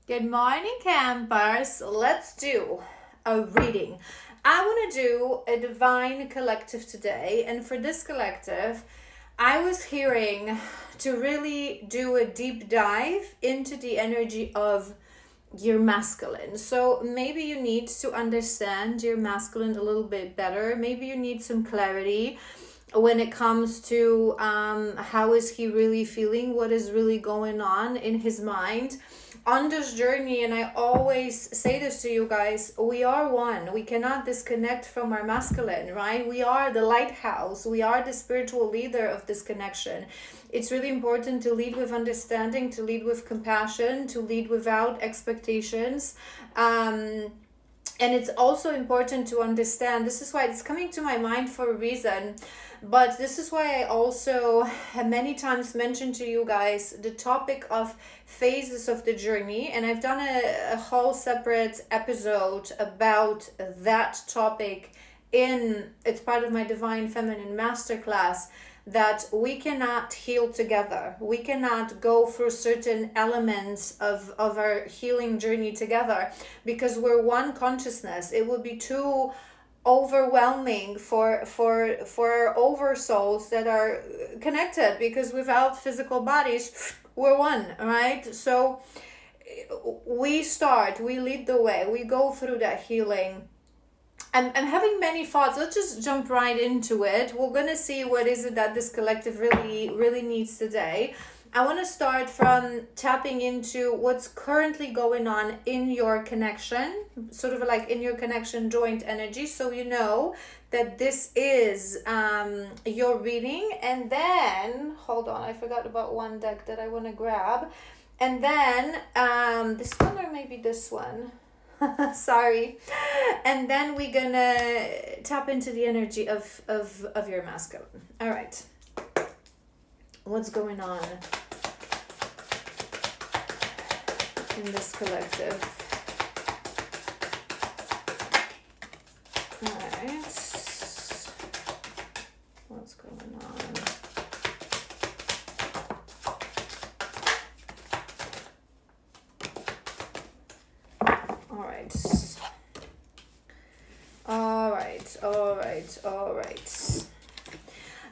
Good morning, campers. Let's do a reading. I want to do a divine collective today, and for this collective, I was hearing to really do a deep dive into the energy of your masculine. So maybe you need to understand your masculine a little bit better. Maybe you need some clarity when it comes to how is he really feeling, what is really going on in his mind on this journey. And I always say this to you guys, we are one. We cannot disconnect from our masculine, right? We are the lighthouse, we are the spiritual leader of this connection. It's really important to lead with understanding, to lead with compassion, to lead without expectations. And it's also important to understand, this is why it's coming to my mind for a reason, but this is why I also have many times mentioned to you guys the topic of phases of the journey, and I've done a whole separate episode about that topic. It's part of my Divine Feminine Masterclass, that we cannot heal together. We cannot go through certain elements of our healing journey together because we're one consciousness. It would be too overwhelming for our oversouls that are connected, because without physical bodies, we're one, right? So we lead the way, we go through that healing. I'm having many thoughts. Let's just jump right into it. We're going to see what is it that this collective really needs today. I want to start from tapping into what's currently going on in your connection, sort of like in your connection joint energy, so you know that this is your reading. And then, hold on, I forgot about one deck that I want to grab. And then this one, or maybe this one. Sorry. And then we're gonna tap into the energy of your masculine. All right. What's going on in this collective? All right. What's going on? All right.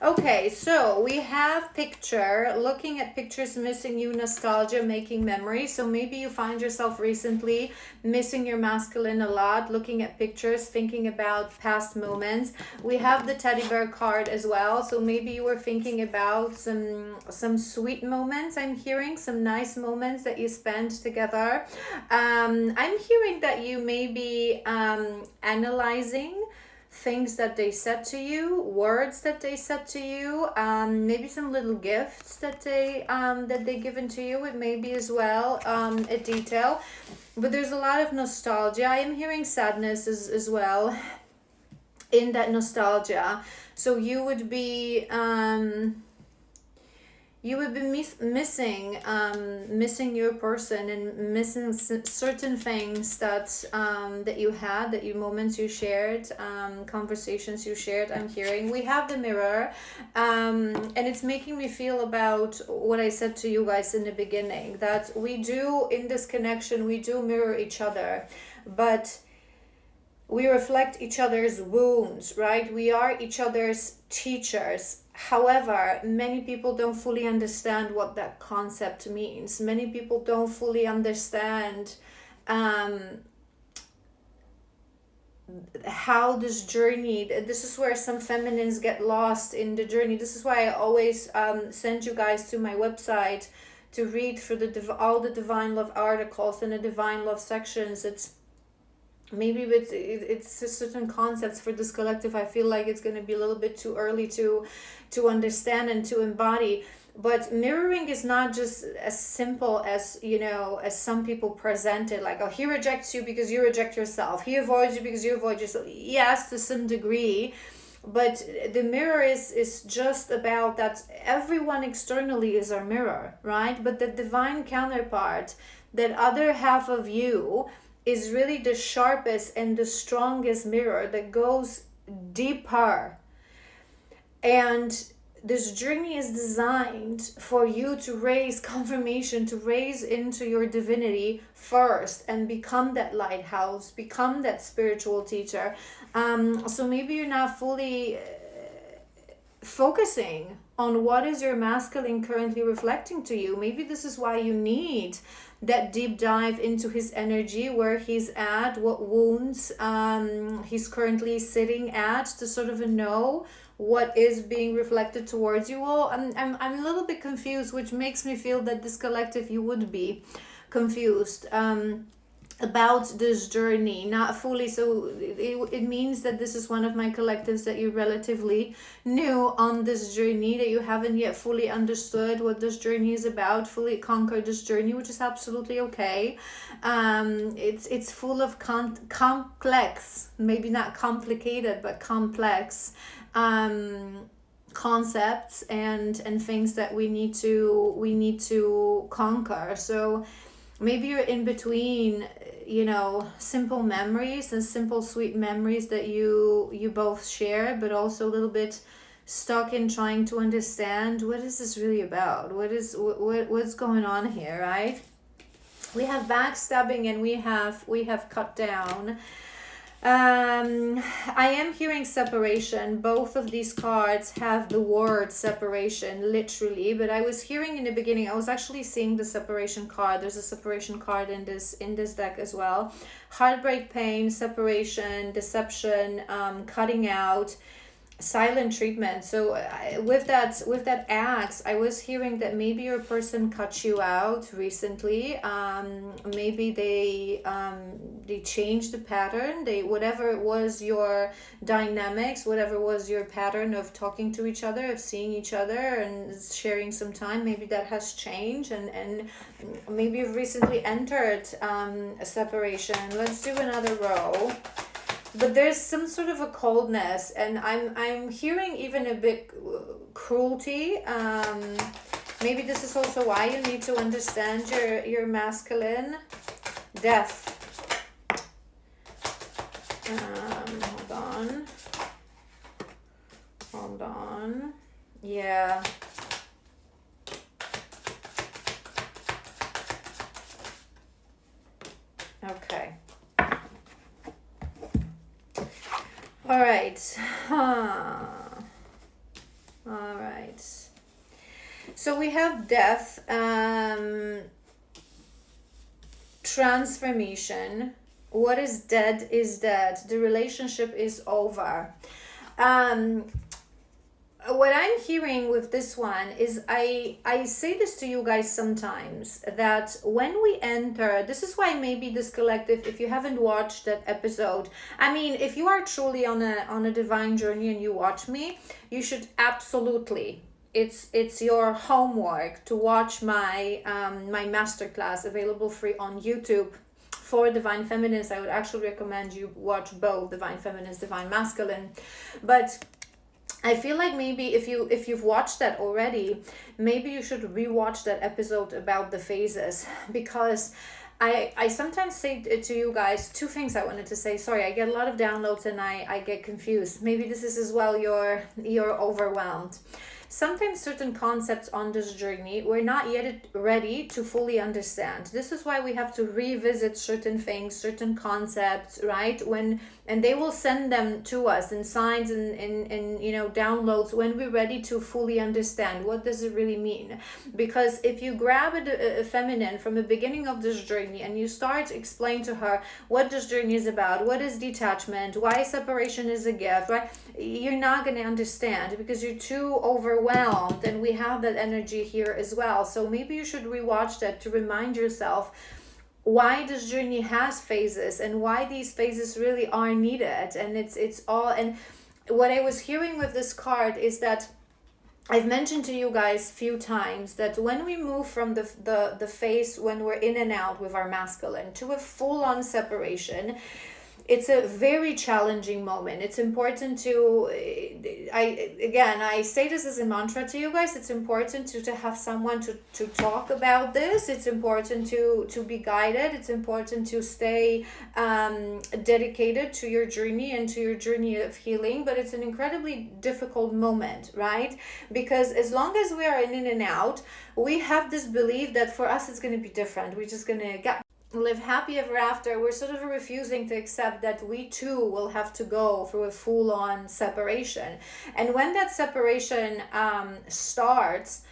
Okay, so we have picture, looking at pictures, missing you, nostalgia, making memories. So maybe you find yourself recently missing your masculine a lot, looking at pictures, thinking about past moments. We have the teddy bear card as well. So maybe you were thinking about some sweet moments. I'm hearing some nice moments that you spent together. I'm hearing that you may be analyzing things that they said to you, words that they said to you, maybe some little gifts that they given to you. It may be as well a detail, but there's a lot of nostalgia. I am hearing sadness as well in that nostalgia. So you would be missing your person, and missing certain things that you had, moments you shared, conversations you shared. I'm hearing we have the mirror, and it's making me feel about what I said to you guys in the beginning, that we do, in this connection, we do mirror each other, but we reflect each other's wounds, right? We are each other's teachers. However, many people don't fully understand what that concept means. Many people don't fully understand how this journey, this is where some feminines get lost in the journey. This is why I always send you guys to my website to read through all the Divine Love articles and the Divine Love sections. Maybe it's certain concepts for this collective. I feel like it's going to be a little bit too early to understand and to embody. But mirroring is not just as simple as, as some people present it, like, oh, he rejects you because you reject yourself, he avoids you because you avoid yourself. Yes, to some degree, but the mirror is just about that everyone externally is our mirror, right? But the divine counterpart, that other half of you, is really the sharpest and the strongest mirror that goes deeper. And this journey is designed for you to raise confirmation, to raise into your divinity first and become that lighthouse, become that spiritual teacher. So maybe you're not fully focusing on what is your masculine currently reflecting to you. Maybe this is why you need that deep dive into his energy, where he's at, what wounds he's currently sitting at, to sort of know what is being reflected towards you. Well, I'm a little bit confused, which makes me feel that this collective, you would be confused about this journey, not fully. So it means that this is one of my collectives that you're relatively new on this journey, that you haven't yet fully understood what this journey is about, fully conquered this journey, which is absolutely okay. It's full of complex, maybe not complicated, but complex concepts and things that we need to conquer. So maybe you're in between, simple memories and simple sweet memories that you both share, but also a little bit stuck in trying to understand, what is this really about, what's going on here, right? We have backstabbing and we have cut down. I am hearing separation. Both of these cards have the word separation, literally, but I was hearing in the beginning, I was actually seeing the separation card. There's a separation card in this deck as well. Heartbreak, pain, separation, deception, cutting out, silent treatment. So with that axe, I was hearing that maybe your person cut you out recently. Maybe they changed the pattern. Whatever it was your dynamics, whatever was your pattern of talking to each other, of seeing each other and sharing some time, maybe that has changed, and maybe you've recently entered a separation. Let's do another row. But there's some sort of a coldness, and I'm hearing even a bit cruelty. Maybe this is also why you need to understand your masculine. Death. Hold on. Yeah. Okay. All right. All right. So we have death, transformation. What is dead is dead. The relationship is over. What I'm hearing with this one is, I say this to you guys sometimes, that when we enter, this is why maybe this collective, if you haven't watched that episode, I mean, if you are truly on a divine journey and you watch me, you should absolutely, it's your homework to watch my my masterclass, available free on YouTube for Divine Feminines. I would actually recommend you watch both Divine Feminines, Divine Masculine. But I feel like maybe if you've watched that already, maybe you should rewatch that episode about the phases, because I sometimes say to you guys two things I wanted to say. Sorry, I get a lot of downloads and I get confused. Maybe this is as well, you're overwhelmed. Sometimes certain concepts on this journey we're not yet ready to fully understand. This is why we have to revisit certain things, certain concepts, right? And they will send them to us in signs and downloads when we're ready to fully understand what does it really mean. Because if you grab a feminine from the beginning of this journey and you start explaining to her what this journey is about, what is detachment, why separation is a gift, right? You're not going to understand because you're too overwhelmed, and we have that energy here as well. So maybe you should rewatch that to remind yourself why this journey has phases and why these phases really are needed. And it's all, and what I was hearing with this card is that I've mentioned to you guys a few times that when we move from the phase when we're in and out with our masculine to a full-on separation, it's a very challenging moment. It's important to, I say this as a mantra to you guys. It's important to have someone to talk about this. It's important to be guided. It's important to stay dedicated to your journey and to your journey of healing. But it's an incredibly difficult moment, right? Because as long as we are in and out, we have this belief that for us it's going to be different. We're just going to get live happy ever after. We're sort of refusing to accept that we too will have to go through a full-on separation. And when that separation starts,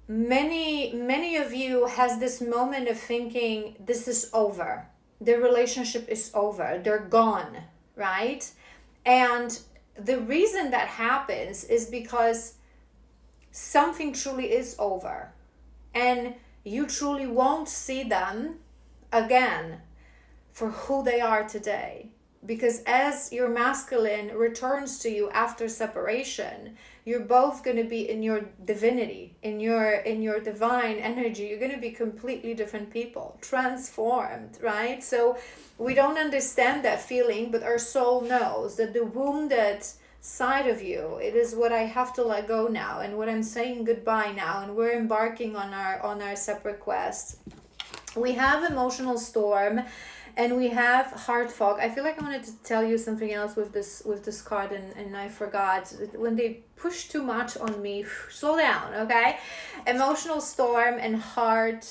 many of you has this moment of thinking, this is over, the relationship is over, they're gone, right? And the reason that happens is because something truly is over, and you truly won't see them again for who they are today. Because as your masculine returns to you after separation, you're both going to be in your divinity, in your divine energy. You're going to be completely different people, transformed, right? So we don't understand that feeling, but our soul knows that the wounded side of you, it is what I have to let go now, and what I'm saying goodbye now, and we're embarking on our separate quest. We have emotional storm, and we have heart fog. I feel like I wanted to tell you something else with this card, and I forgot. When they push too much on me, slow down, okay? Emotional storm and heart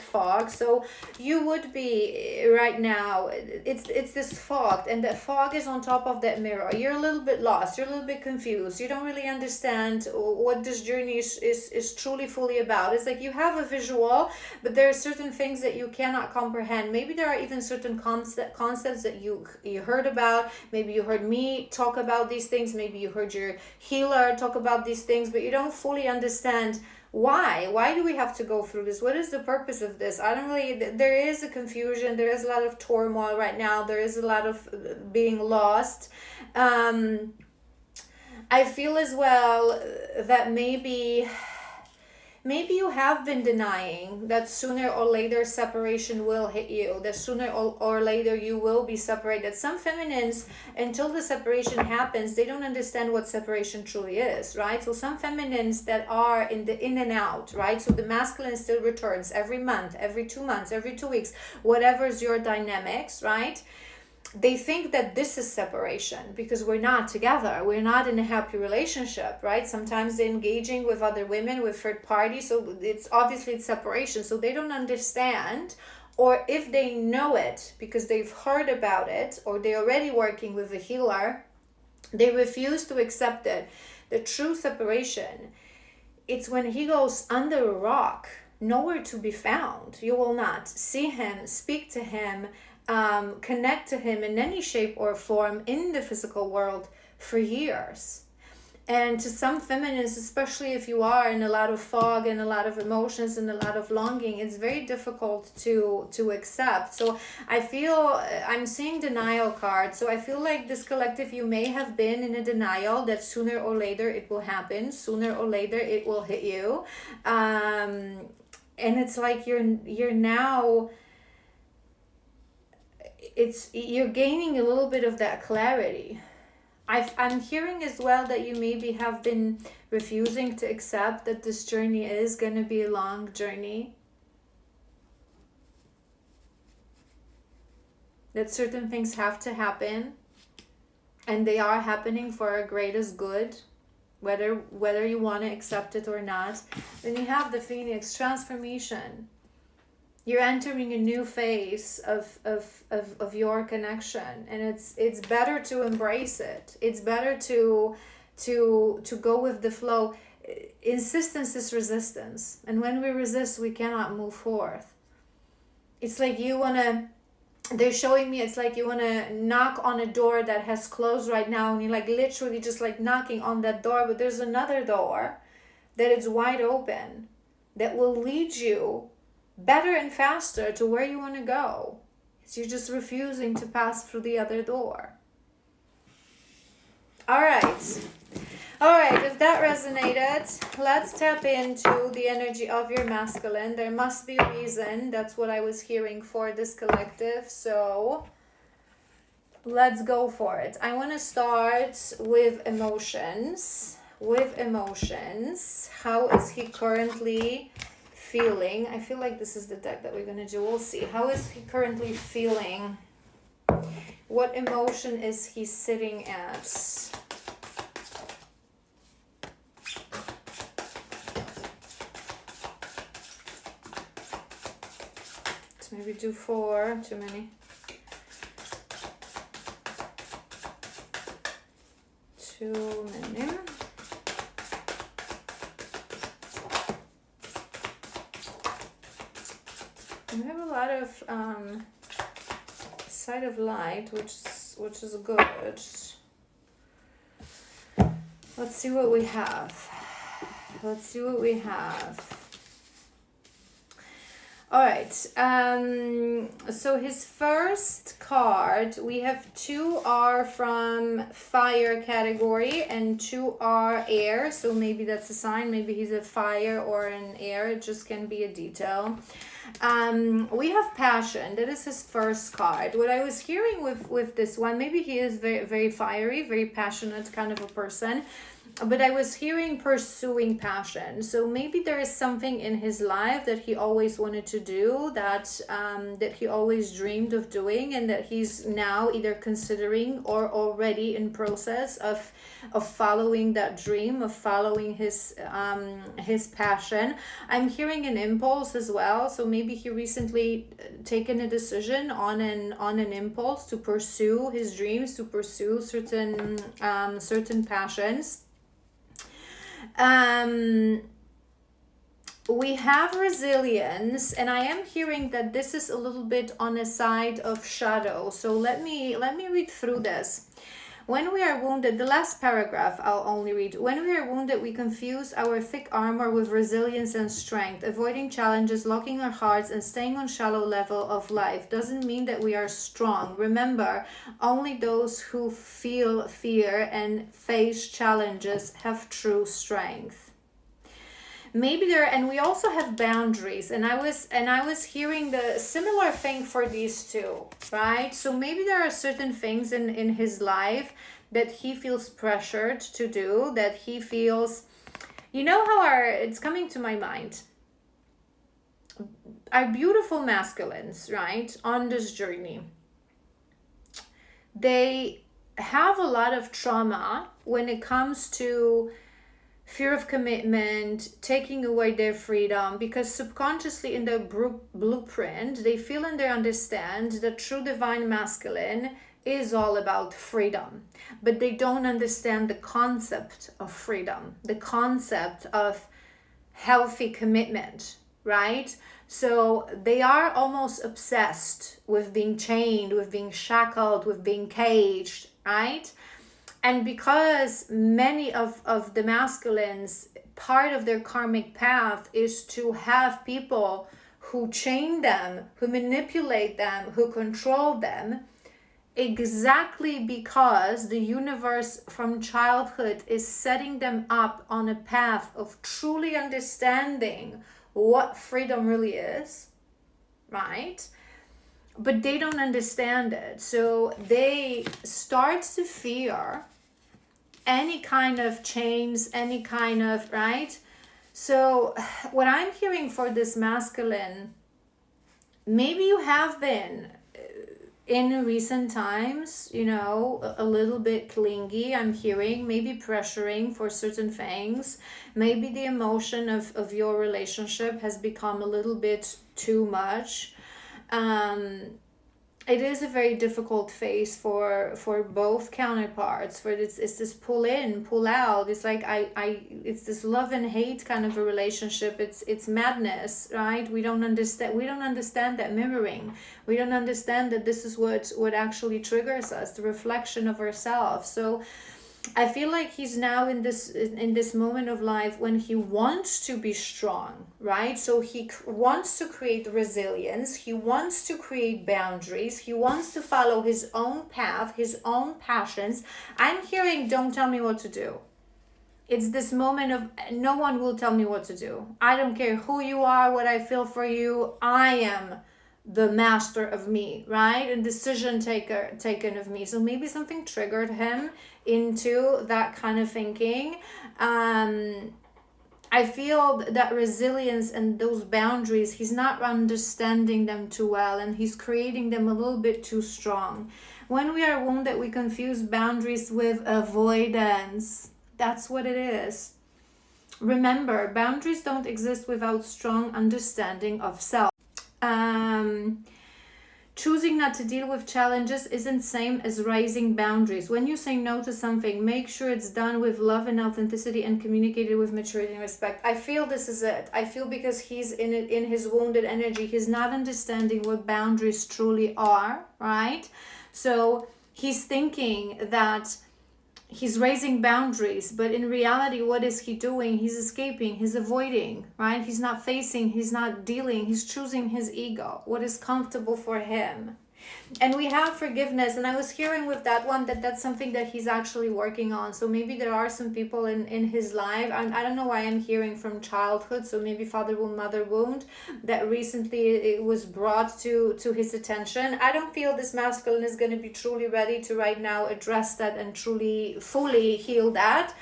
fog. So you would be right now, it's this fog, and that fog is on top of that mirror. You're a little bit lost, you're a little bit confused, you don't really understand what this journey is truly fully about. It's like you have a visual, but there are certain things that you cannot comprehend. Maybe there are even certain concepts that you heard about. Maybe you heard me talk about these things, maybe you heard your healer talk about these things, but you don't fully understand why do we have to go through this? What is the purpose of this? I don't really, there is a confusion, there is a lot of turmoil right now, there is a lot of being lost. I feel as well that maybe you have been denying that sooner or later separation will hit you, that sooner or later you will be separated. Some feminines, until the separation happens, they don't understand what separation truly is, right? So some feminines that are in and out, right? So the masculine still returns every month, every 2 months, every 2 weeks, whatever's your dynamics, right? They think that this is separation because we're not together. We're not in a happy relationship, right? Sometimes they're engaging with other women, with third parties. So it's obviously it's separation. So they don't understand, or if they know it because they've heard about it, or they're already working with a healer, they refuse to accept it. The true separation, it's when he goes under a rock, nowhere to be found. You will not see him, speak to him, connect to him in any shape or form in the physical world for years. And to some feminists, especially if you are in a lot of fog and a lot of emotions and a lot of longing, it's very difficult to accept. So I feel, I'm seeing denial cards. So I feel like this collective, you may have been in a denial that sooner or later it will happen, sooner or later it will hit you. And it's like you're now, you're gaining a little bit of that clarity. I'm hearing as well that you maybe have been refusing to accept that this journey is going to be a long journey. That certain things have to happen, and they are happening for our greatest good, whether you want to accept it or not. Then you have the Phoenix transformation. You're entering a new phase of your connection, and it's better to embrace it. It's better to go with the flow. Insistence is resistance, and when we resist, we cannot move forth. It's like they're showing me, it's like you want to knock on a door that has closed right now, and you're like literally just like knocking on that door, but there's another door that is wide open that will lead you better and faster to where you want to go. You're just refusing to pass through the other door. All right. All right, if that resonated, let's tap into the energy of your masculine. There must be a reason. That's what I was hearing for this collective. So let's go for it. I want to start with emotions. With emotions, how is he currently feeling? I feel like this is the deck that we're going to do. We'll see. How is he currently feeling? What emotion is he sitting at? Let's maybe do 4. Too many. Too many. We have a lot of side of light, which is good. Let's see what we have. Let's see what we have. All right. So his first card, we have 2 are from fire category and 2 are air. So maybe that's a sign. Maybe he's a fire or an air. It just can be a detail. We have passion. That is his first card. What I was hearing with this one, maybe he is very, very fiery, very passionate kind of a person. But I was hearing pursuing passion. So maybe there is something in his life that he always wanted to do, that he always dreamed of doing, and that he's now either considering or already in process of following that dream, of following his passion. I'm hearing an impulse as well. So maybe he recently taken a decision on an impulse to pursue his dreams, to pursue certain passions. We have resilience, and I am hearing that this is a little bit on a side of shadow. So let me read through this. When we are wounded, the last paragraph I'll only read. When we are wounded, we confuse our thick armor with resilience and strength. Avoiding challenges, locking our hearts, and staying on shallow level of life doesn't mean that we are strong. Remember, only those who feel fear and face challenges have true strength. Maybe there, and we also have boundaries, and I was hearing the similar thing for these 2, right? So maybe there are certain things in his life that he feels pressured to do, that he feels, how it's coming to my mind, our beautiful masculines, right, on this journey, they have a lot of trauma when it comes to fear of commitment, taking away their freedom, because subconsciously in their blueprint, they feel and they understand that true divine masculine is all about freedom. But they don't understand the concept of freedom, the concept of healthy commitment, right? So they are almost obsessed with being chained, with being shackled, with being caged, right? And because many of the masculines, part of their karmic path is to have people who chain them, who manipulate them, who control them, exactly because the universe from childhood is setting them up on a path of truly understanding what freedom really is, right? But they don't understand it. So they start to fear any kind of chains, any kind of, right? So what I'm hearing for this masculine, maybe you have been in recent times, a little bit clingy, I'm hearing, maybe pressuring for certain things. Maybe the emotion of your relationship has become a little bit too much. It is a very difficult phase for both counterparts. For it's this pull in, pull out. It's like it's this love and hate kind of a relationship. It's madness, right? We don't understand that mirroring. We don't understand that this is what actually triggers us, the reflection of ourselves. So I feel like he's now in this moment of life when he wants to be strong, right? So he wants to create resilience. He wants to create boundaries. He wants to follow his own path, his own passions. I'm hearing, don't tell me what to do. it's this moment of no one will tell me what to do. I don't care who you are, what I feel for you. I am the master of me, right? And decision taken of me. So maybe something triggered him into that kind of thinking. I feel that resilience and those boundaries, he's not understanding them too well, and he's creating them a little bit too strong. When we are wounded, we confuse boundaries with avoidance. That's what it is. Remember, boundaries don't exist without strong understanding of self. Choosing not to deal with challenges isn't same as raising boundaries. When you say no to something, make sure it's done with love and authenticity and communicated with maturity and respect. I feel this is it. I feel because he's in it, in his wounded energy, he's not understanding what boundaries truly are, right? So he's thinking that he's raising boundaries, but in reality, what is he doing? He's escaping, he's avoiding, right? He's not facing, he's not dealing, he's choosing his ego, what is comfortable for him. And we have forgiveness, and I was hearing with that one that that's something that he's actually working on. So maybe there are some people in his life, and I don't know why I'm hearing from childhood, so maybe father wound, mother wound, that recently it was brought to his attention. I don't feel this masculine is going to be truly ready to right now address that and truly fully heal that,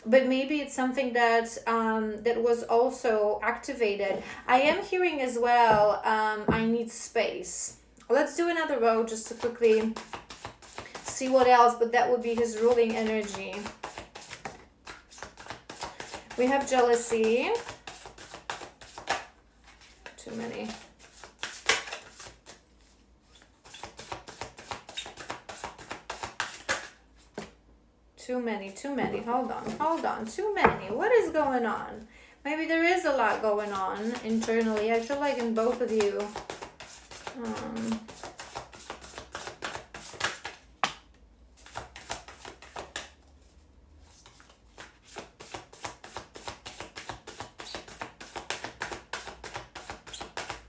but maybe it's something that that was also activated. I am hearing as well, I need space. Let's do another row just to quickly see what else, but that would be his ruling energy. We have jealousy. Too many. Too many. Hold on. Too many. What is going on? Maybe there is a lot going on internally. I feel like in both of you.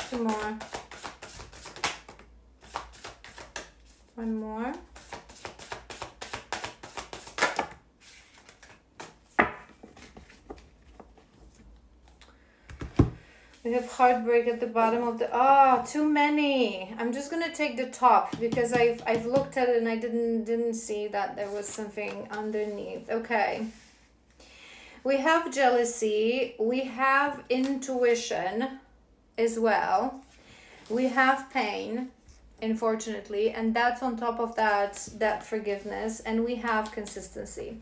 Two more. One more. We have heartbreak at the bottom of the, too many. I'm just gonna take the top because I've looked at it and I didn't see that there was something underneath. Okay. We have jealousy. We have intuition as well. We have pain, unfortunately, and that's on top of that forgiveness, and we have consistency.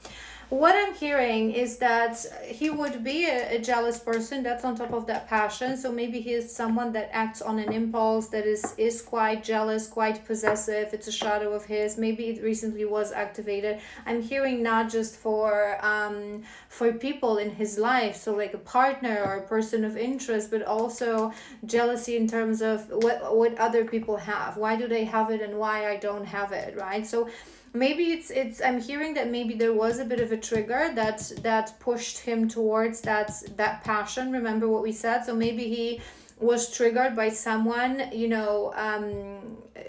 What I'm hearing is that he would be a jealous person. That's on top of that passion. So maybe he is someone that acts on an impulse, that is quite jealous, quite possessive. It's a shadow of his. Maybe it recently was activated. I'm hearing not just for people in his life, so like a partner or a person of interest, but also jealousy in terms of what other people have. Why do they have it and why I don't have it, right? So maybe it's I'm hearing that maybe there was a bit of a trigger that pushed him towards that passion. Remember what we said? So maybe he was triggered by someone,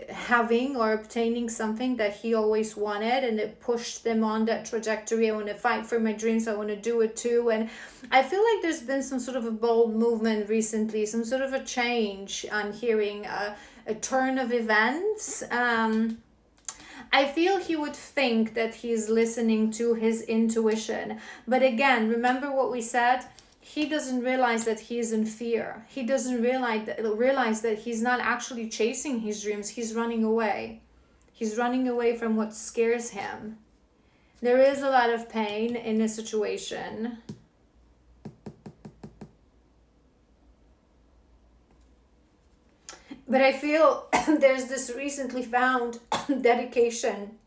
having or obtaining something that he always wanted, and it pushed them on that trajectory. I want to fight for my dreams, I want to do it too. And I feel like there's been some sort of a bold movement recently, some sort of a change. I'm hearing a turn of events. I feel he would think that he's listening to his intuition. But again, remember what we said? He doesn't realize that he is in fear. He doesn't realize that he's not actually chasing his dreams. He's running away. He's running away from what scares him. There is a lot of pain in a situation. But I feel there's this recently found dedication.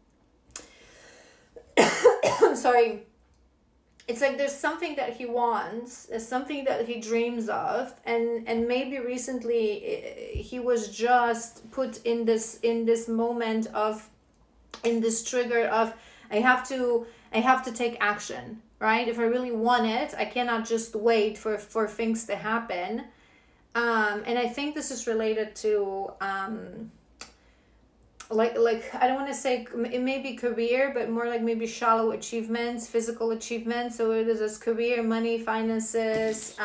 Sorry. It's like there's something that he wants, there's something that he dreams of, and maybe recently he was just put in this moment of, in this trigger of, I have to take action, right? If I really want it, I cannot just wait for things to happen. And I think this is related to like I don't want to say it may be career, but more like maybe shallow achievements, physical achievements. So it is as career, money, finances.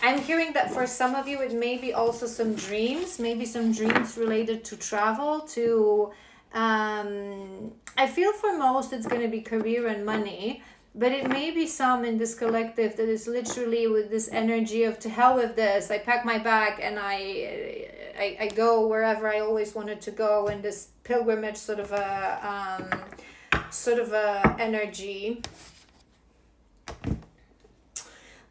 I'm hearing that for some of you, it may be also some dreams, maybe some dreams related to travel, to, I feel for most it's going to be career and money, but it may be some in this collective that is literally with this energy of to hell with this. I pack my bag and I go wherever I always wanted to go, in this pilgrimage sort of a energy.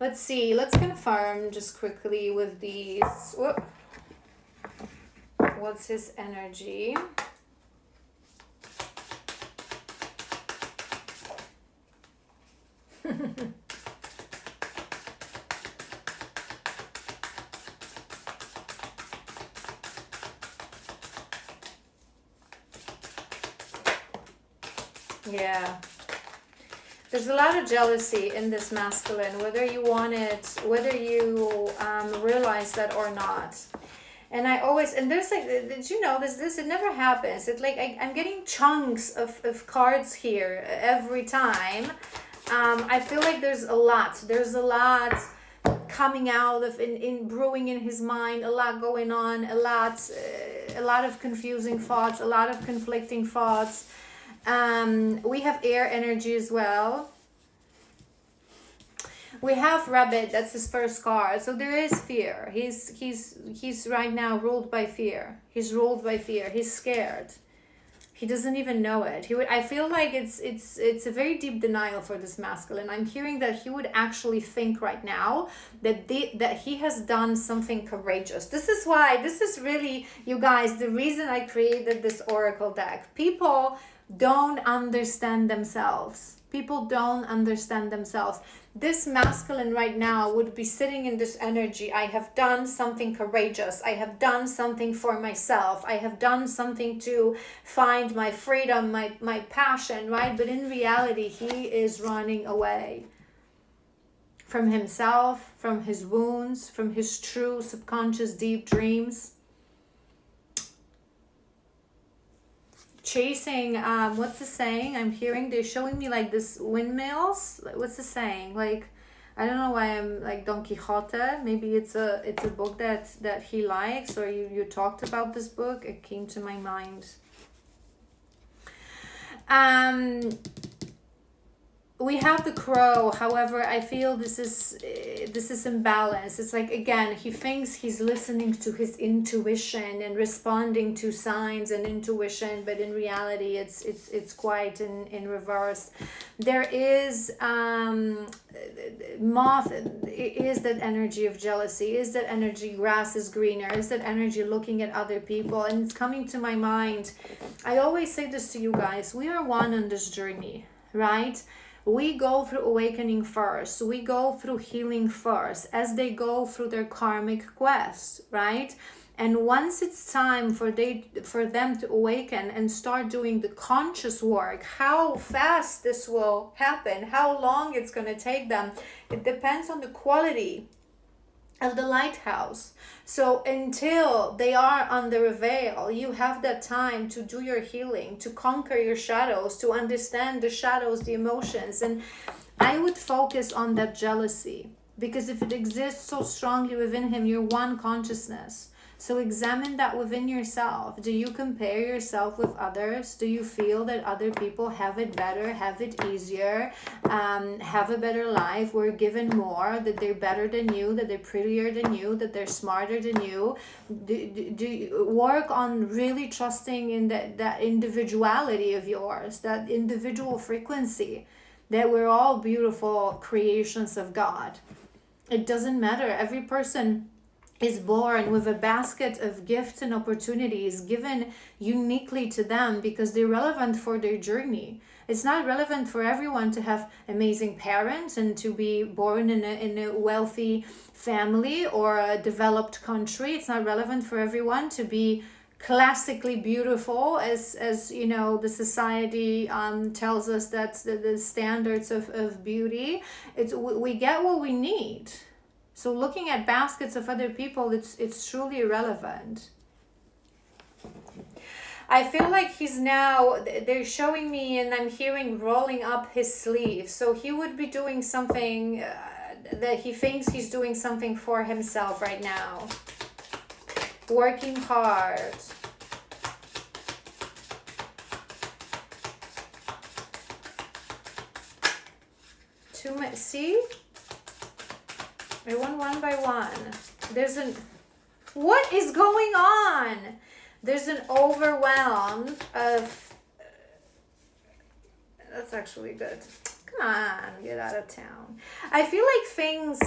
Let's see, let's confirm just quickly with these. Whoop. What's his energy? Yeah. There's a lot of jealousy in this masculine, whether you want it, whether you realize that or not. And I always, and there's like, did you know this, it never happens. It's like, I'm getting chunks of cards here every time. I feel like there's a lot coming out of, in brewing in his mind, a lot going on, a lot of confusing thoughts, a lot of conflicting thoughts. We have air energy as well. We have rabbit, that's his first card. So there is fear. He's right now ruled by fear. He's ruled by fear. He's scared. He doesn't even know it. I feel like it's a very deep denial for this masculine. I'm hearing that he would actually think right now that he has done something courageous. This is really, you guys, the reason I created this oracle deck. People don't understand themselves. People don't understand themselves. This masculine right now would be sitting in this energy. I have done something courageous. I have done something for myself. I have done something to find my freedom, my passion, right? But in reality, he is running away from himself, from his wounds, from his true subconscious deep dreams. Chasing, what's the saying? I'm hearing, they're showing me like this windmills. What's the saying? Like, I don't know why I'm like Don Quixote. Maybe it's a book that he likes, or you talked about this book. It came to my mind. We have the crow. However, I feel this is imbalance. It's like, again, he thinks he's listening to his intuition and responding to signs and intuition, but in reality, it's quite in reverse. There is moth. Is that energy of jealousy? Is that energy grass is greener? Is that energy looking at other people? And it's coming to my mind. I always say this to you guys. We are one on this journey, right? We go through awakening first. We go through healing first as they go through their karmic quest, right? And once it's time for them to awaken and start doing the conscious work, how fast this will happen, how long it's going to take them, it depends on the quality of the lighthouse. So until they are under a veil, you have that time to do your healing, to conquer your shadows, to understand the shadows, the emotions. And I would focus on that jealousy, because if it exists so strongly within him, you're one consciousness. So examine that within yourself. Do you compare yourself with others? Do you feel that other people have it better, have it easier, have a better life, were given more, that they're better than you, that they're prettier than you, that they're smarter than you? Do you work on really trusting in that individuality of yours, that individual frequency, that we're all beautiful creations of God. It doesn't matter. Every person is born with a basket of gifts and opportunities given uniquely to them because they're relevant for their journey. It's not relevant for everyone to have amazing parents and to be born in a wealthy family or a developed country. It's not relevant for everyone to be classically beautiful, as you know, the society tells us that's the standards of beauty. We get what we need. So looking at baskets of other people, it's truly irrelevant. I feel like he's now, they're showing me and I'm hearing rolling up his sleeve. So he would be doing something that he thinks he's doing something for himself right now. Working hard. See? I won one by one. There's an... What is going on? There's an overwhelm of... That's actually good. Come on, get out of town. I feel like things...